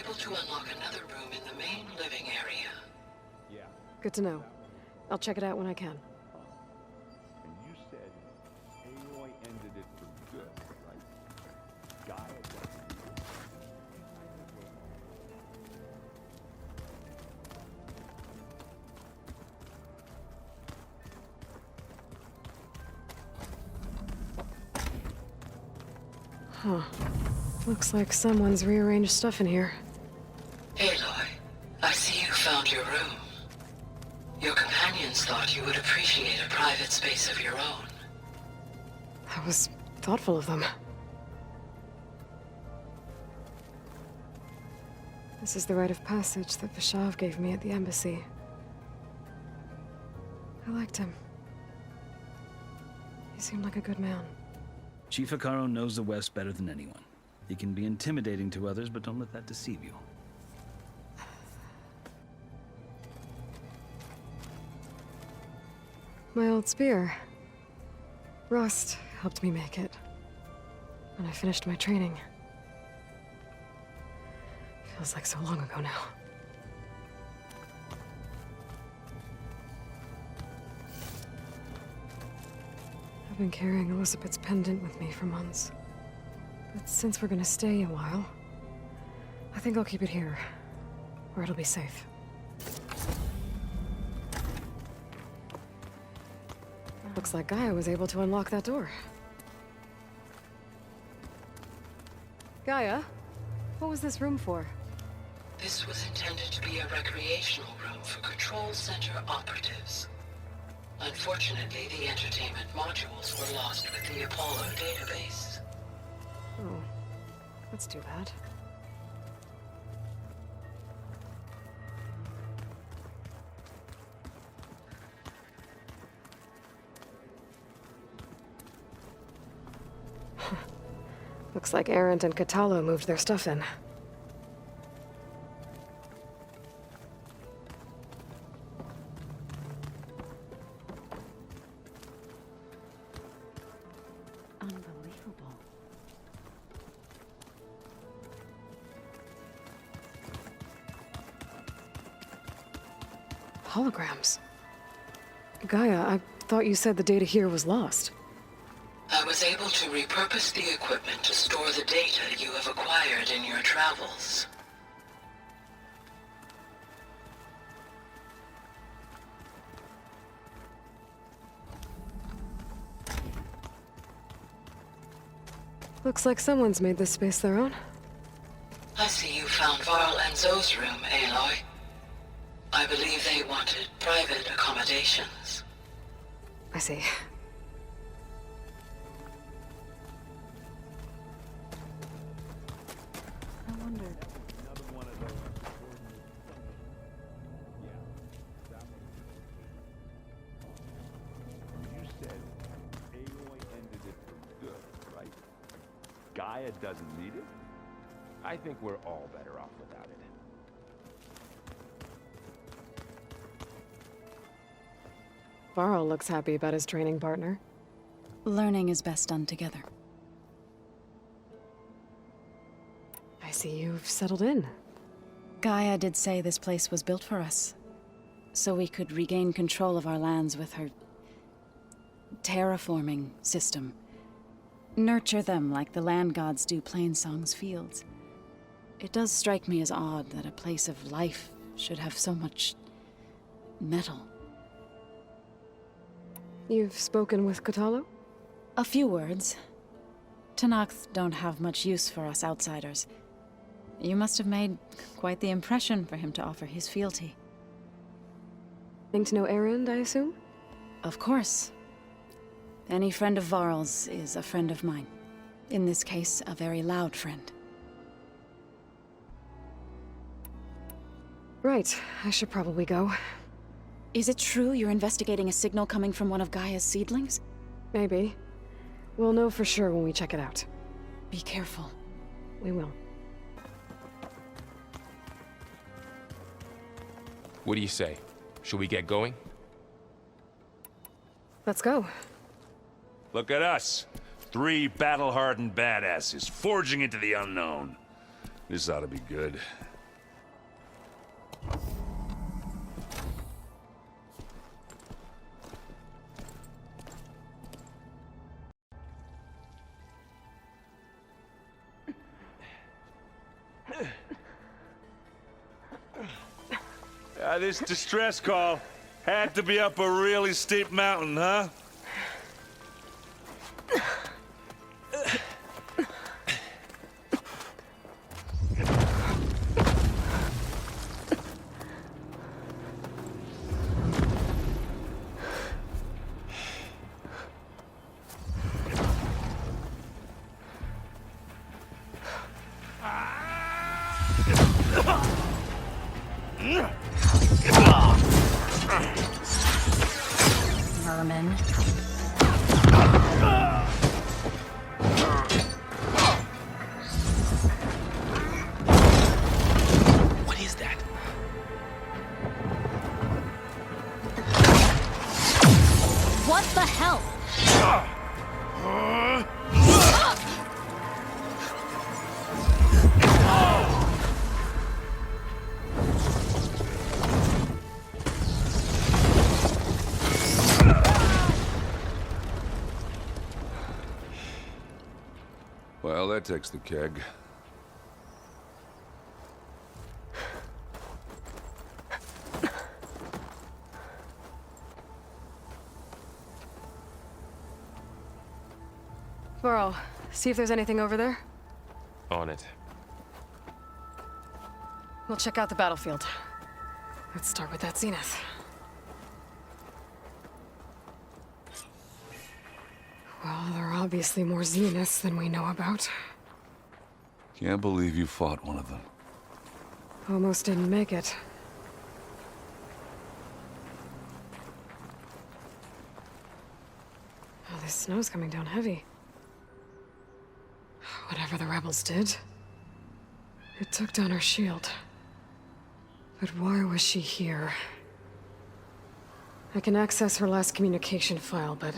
able to unlock another room in the main living area. Yeah. Good to know. I'll check it out when I can. And you said Aloy ended it for good, right? GAIA doesn't need it. Huh. Looks like someone's rearranged stuff in here. Aloy, I see you found your room. Your companions thought you would appreciate a private space of your own. That was thoughtful of them. This is the rite of passage that Vishav gave me at the embassy. I liked him. He seemed like a good man. Chief Hikaru knows the West better than anyone. He can be intimidating to others, but don't let that deceive you. My old spear. Rust helped me make it. When I finished my training. Feels like so long ago now. I've been carrying Elizabeth's pendant with me for months. But since we're gonna stay a while, I think I'll keep it here, where it'll be safe. Looks like Gaia was able to unlock that door. Gaia, what was this room for? This was intended to be a recreational room for Control Center operatives. Unfortunately, the entertainment modules were lost with the Apollo database. Oh, that's too bad. Looks like Arendt and Katalo moved their stuff in. Unbelievable. Holograms. Gaia, I thought you said the data here was lost. I was able to repurpose the equipment to store the data you have acquired in your travels. Looks like someone's made this space their own. I see you found Varl and Zoe's room, Aloy. I believe they wanted private accommodations. I see. I wonder. Another one of those subordinate. Yeah, that one. You said Aloy ended it for good, right? GAIA doesn't need it? I think we're all better off without it. Varl looks happy about his training partner. Learning is best done together. I see you've settled in. Gaia did say this place was built for us, so we could regain control of our lands with her terraforming system. Nurture them like the land gods do Plainsong's fields. It does strike me as odd that a place of life should have so much metal. You've spoken with Katalo? A few words. Tenakth don't have much use for us outsiders. You must have made quite the impression for him to offer his fealty. Getting to know Erend, I assume? Of course. Any friend of Varl's is a friend of mine. In this case, a very loud friend. Right, I should probably go. Is it true you're investigating a signal coming from one of Gaia's seedlings? Maybe. We'll know for sure when we check it out. Be careful. We will. What do you say? Should we get going? Let's go. Look at us. 3 battle-hardened badasses forging into the unknown. This ought to be good. This distress call had to be up a really steep mountain, huh? Merman. What is that? What the hell? Well, that takes the keg. Burrow, see if there's anything over there. On it. We'll check out the battlefield. Let's start with that zenith. Well, there are obviously more zeniths than we know about. Can't believe you fought one of them. Almost didn't make it. Oh, this snow's coming down heavy. Whatever the rebels did, it took down her shield. But why was she here? I can access her last communication file, but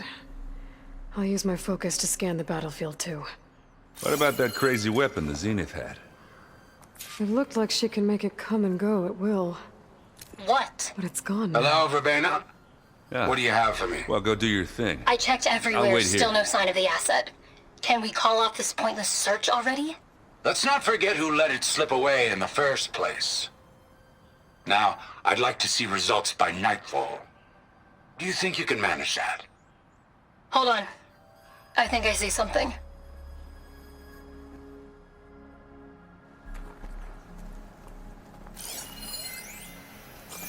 I'll use my focus to scan the battlefield too. What about that crazy weapon the Zenith had? It looked like she can make it come and go at will, What? but it's gone now. Hello, Verbena? Yeah. What do you have for me? Well, go do your thing. I checked I'll everywhere, wait still here. no sign of the asset. Can we call off this pointless search already? Let's not forget who let it slip away in the first place. Now, I'd like to see results by nightfall. Do you think you can manage that? Hold on. I think I see something.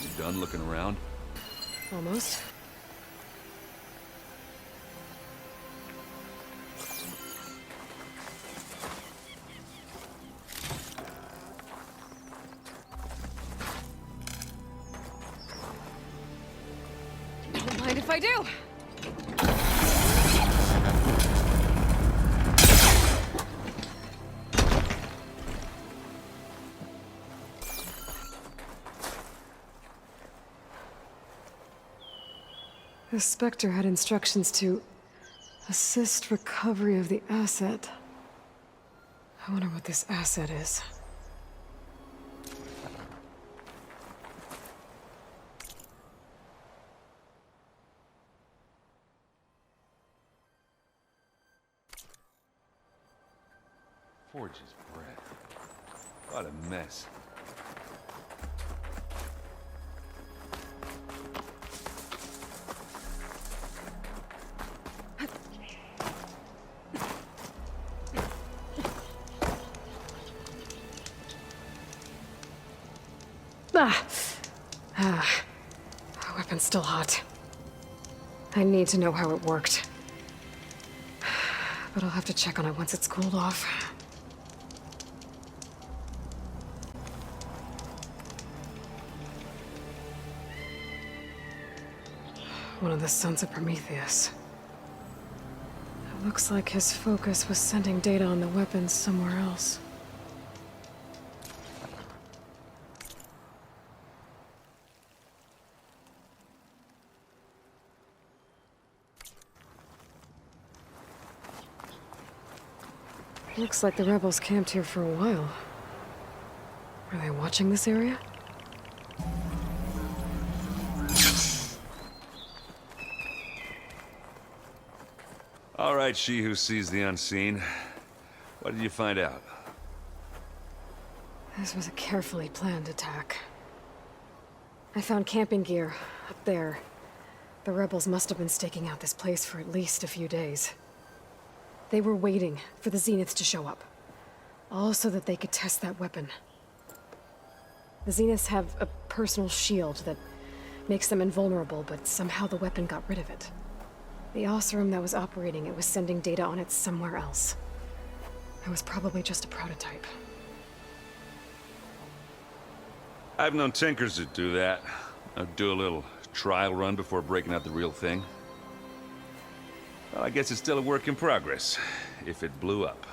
You done looking around? Almost. Don't mind if I do. The Spectre had instructions to assist recovery of the asset. I wonder what this asset is. Forge's breath. What a mess. The weapon's still hot. I need to know how it worked. But I'll have to check on it once it's cooled off. One of the sons of Prometheus. It looks like his focus was sending data on the weapons somewhere else. Looks like the rebels camped here for a while. Are they watching this area? All right, she who sees the unseen. What did you find out? This was a carefully planned attack. I found camping gear up there. The rebels must have been staking out this place for at least a few days. They were waiting for the Zeniths to show up. All so that they could test that weapon. The Zeniths have a personal shield that makes them invulnerable, but somehow the weapon got rid of it. The Oseram that was operating it was sending data on it somewhere else. It was probably just a prototype. I've known tinkers that do that. I'd do a little trial run before breaking out the real thing. Well, I guess it's still a work in progress, if it blew up.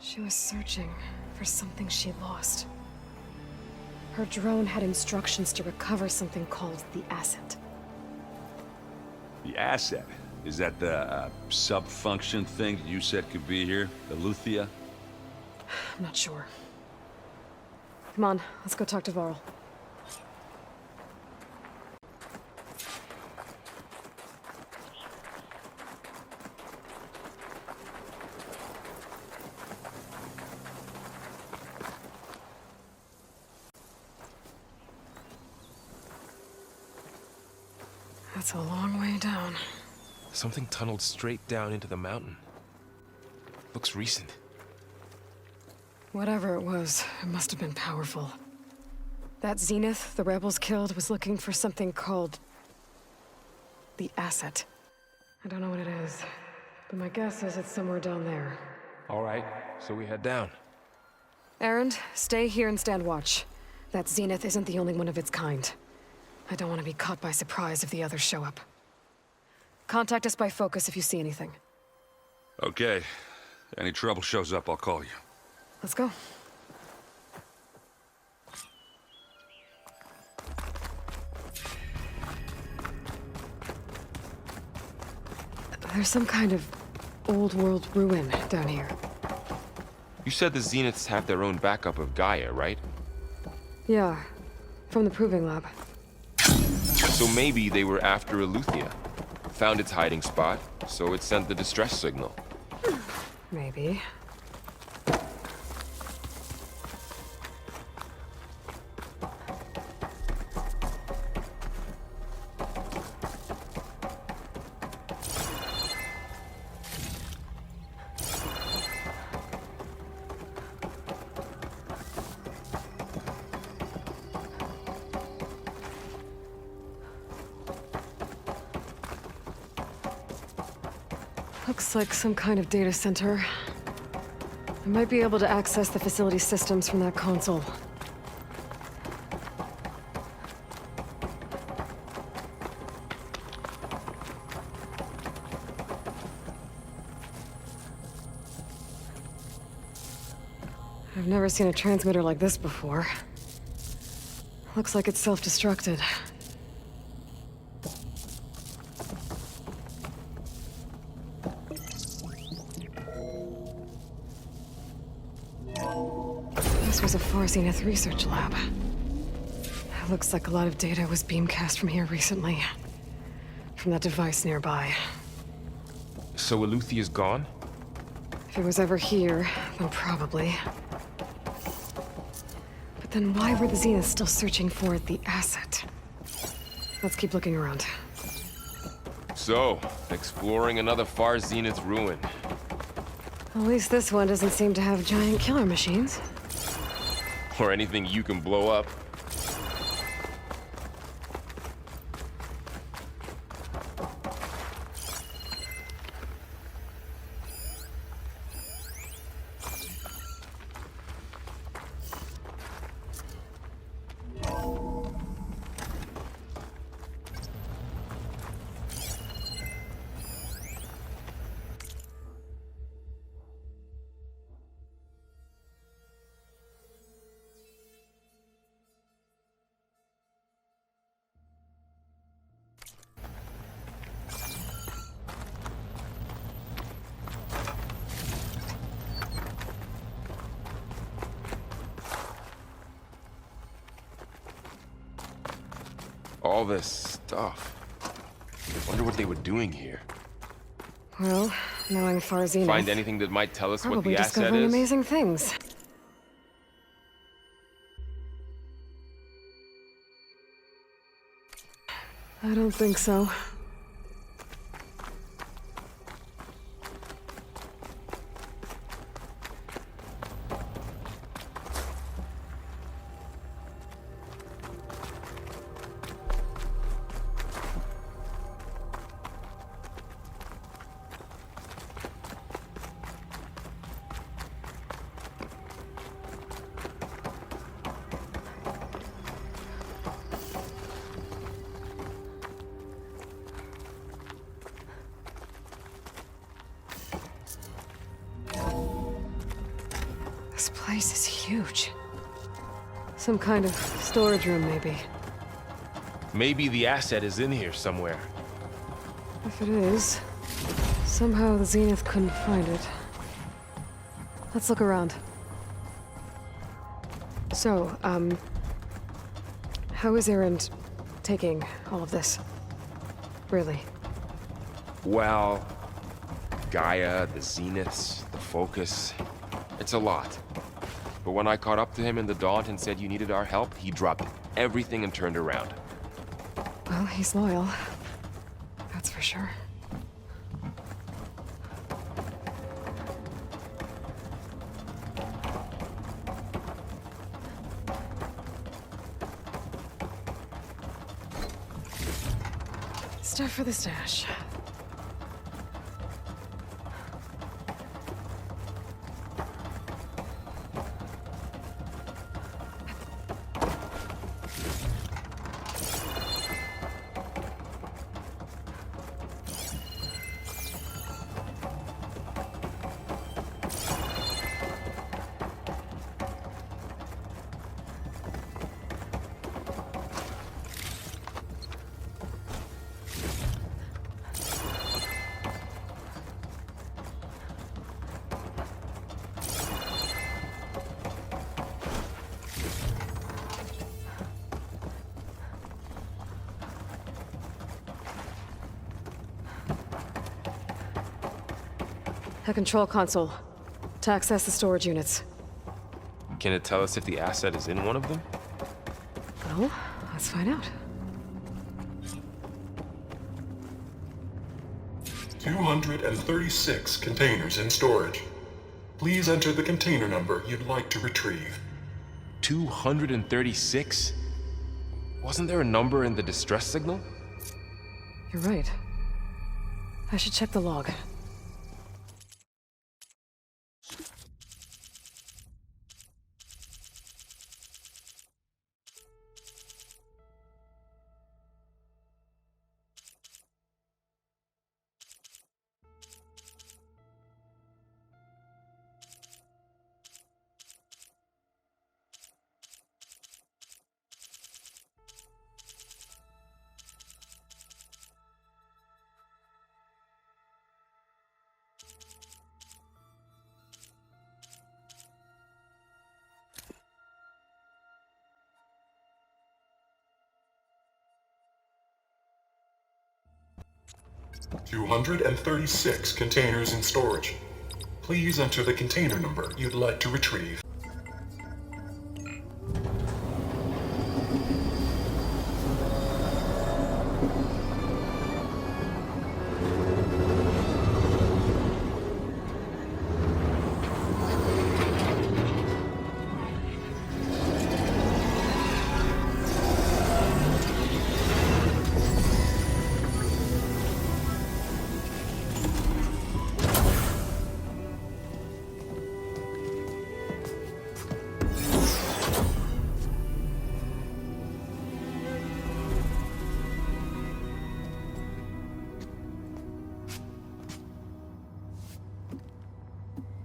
She was searching for something she lost. Her drone had instructions to recover something called the asset. The asset? Is that the sub-function thing that you said could be here? The Luthia? I'm not sure. Come on, let's go talk to Varl. That's a long way down. Something tunneled straight down into the mountain. Looks recent. Whatever it was, it must have been powerful. That Zenith the rebels killed was looking for something called the asset. I don't know what it is, but my guess is it's somewhere down there. All right, so we head down. Erend, stay here and stand watch. That Zenith isn't the only one of its kind. I don't want to be caught by surprise if the others show up. Contact us by focus if you see anything. Okay. Any trouble shows up, I'll call you. Let's go. There's some kind of old world ruin down here. You said the Zeniths have their own backup of Gaia, right? Yeah, from the proving lab. So maybe they were after Eleuthia. Found its hiding spot, so it sent the distress signal. Maybe. Looks like some kind of data center. I might be able to access the facility systems from that console. I've never seen a transmitter like this before. Looks like it's self-destructed. This was a Far Zenith research lab. It looks like a lot of data was beamcast from here recently. From that device nearby. So Eleuthia's gone? If it was ever here, then probably. But then why were the Zeniths still searching for the asset? Let's keep looking around. So, exploring another Far Zenith ruin. At least this one doesn't seem to have giant killer machines. Or anything you can blow up. All this stuff. I wonder what they were doing here. Well, knowing Far Zenith, Find anything that might tell us what probably the asset discovering is? amazing things. I don't think so. This place is huge. Some kind of storage room, maybe. Maybe the asset is in here somewhere. If it is, somehow the Zenith couldn't find it. Let's look around. So, how is Erend taking all of this? Really? Well, Gaia, the Zeniths, the Focus. It's a lot. But when I caught up to him in the Daunt and said you needed our help, he dropped everything and turned around. Well, he's loyal. That's for sure. Stuff for the stash. A control console to access the storage units. Can it tell us if the asset is in one of them? Well, let's find out. 236 containers in storage. Please enter the container number you'd like to retrieve. 236? Wasn't there a number in the distress signal? You're right. I should check the log. $236 containers in storage. Please enter the container number you'd like to retrieve.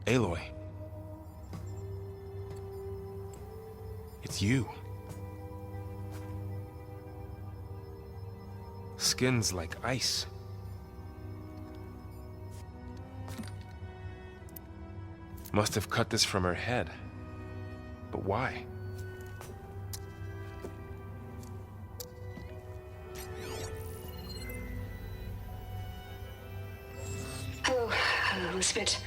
Aloy. It's you. Skin's like ice. Must have cut this from her head. But why? Hello, Elizabeth.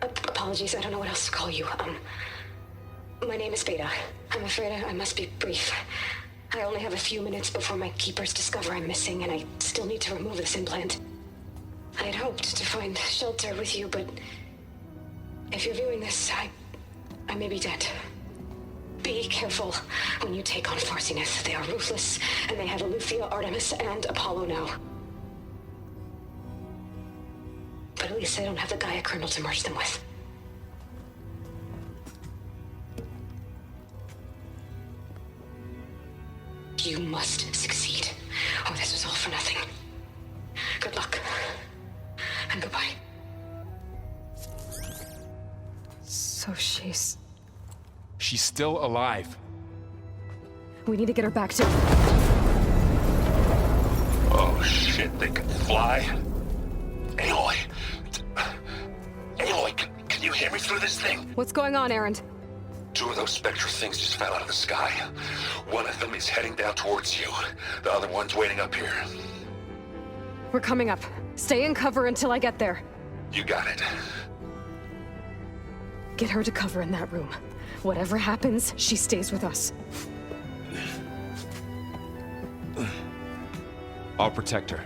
Apologies, I don't know what else to call you. My name is Beta. I'm afraid I must be brief. I only have a few minutes before my keepers discover I'm missing, and I still need to remove this implant. I had hoped to find shelter with you, but if you're viewing this, I may be dead. Be careful when you take on Far Zenith. They are ruthless, and they have Aletheia, Artemis, and Apollo now. But at least I don't have the Gaia kernel to merge them with. You must succeed, or this was all for nothing. Good luck. And goodbye. So she's... She's still alive. We need to get her back to... Oh shit, they can fly? Aloy! Aloy, can you hear me through this thing? What's going on, Erend? 2 of those spectral things just fell out of the sky. One of them is heading down towards you. The other one's waiting up here. We're coming up. Stay in cover until I get there. You got it. Get her to cover in that room. Whatever happens, she stays with us. I'll protect her.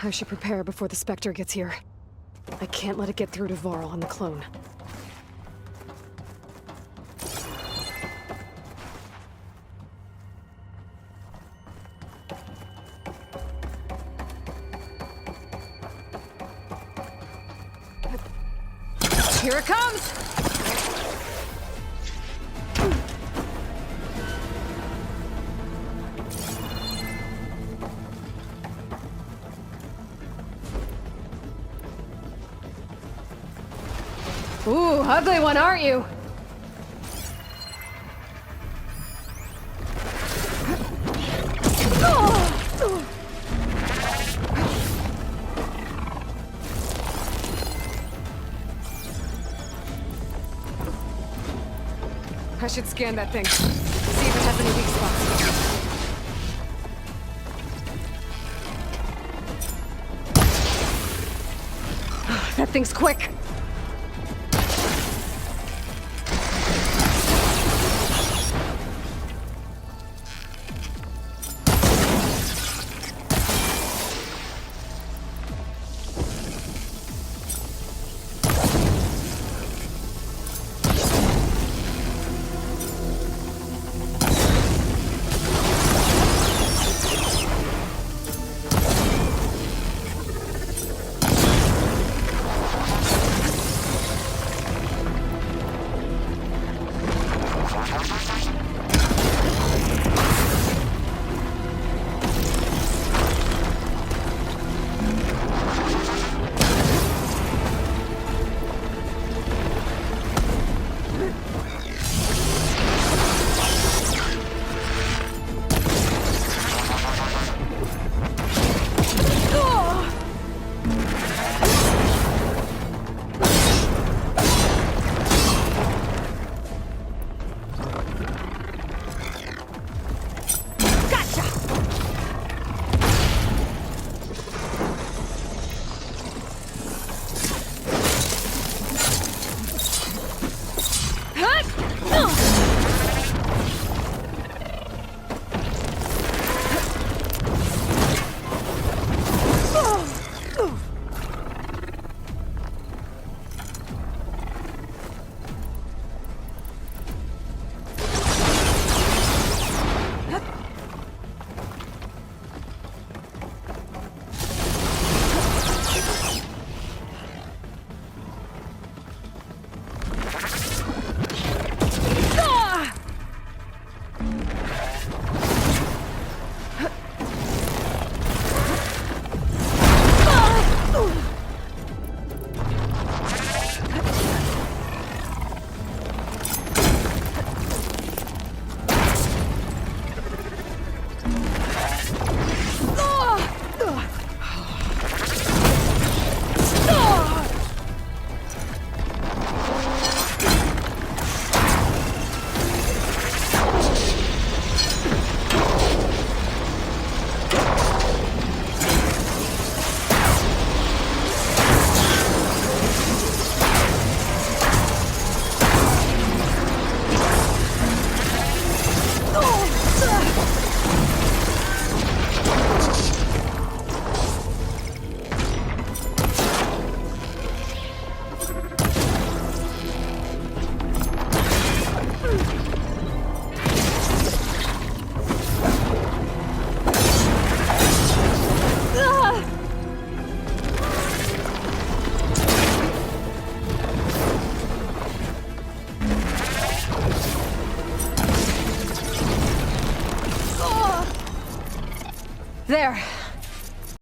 I should prepare before the Spectre gets here. I can't let it get through to Varl and the clone. Here it comes! Ooh, ugly one, aren't you? I should scan that thing. See if it has any weak spots. That thing's quick. There.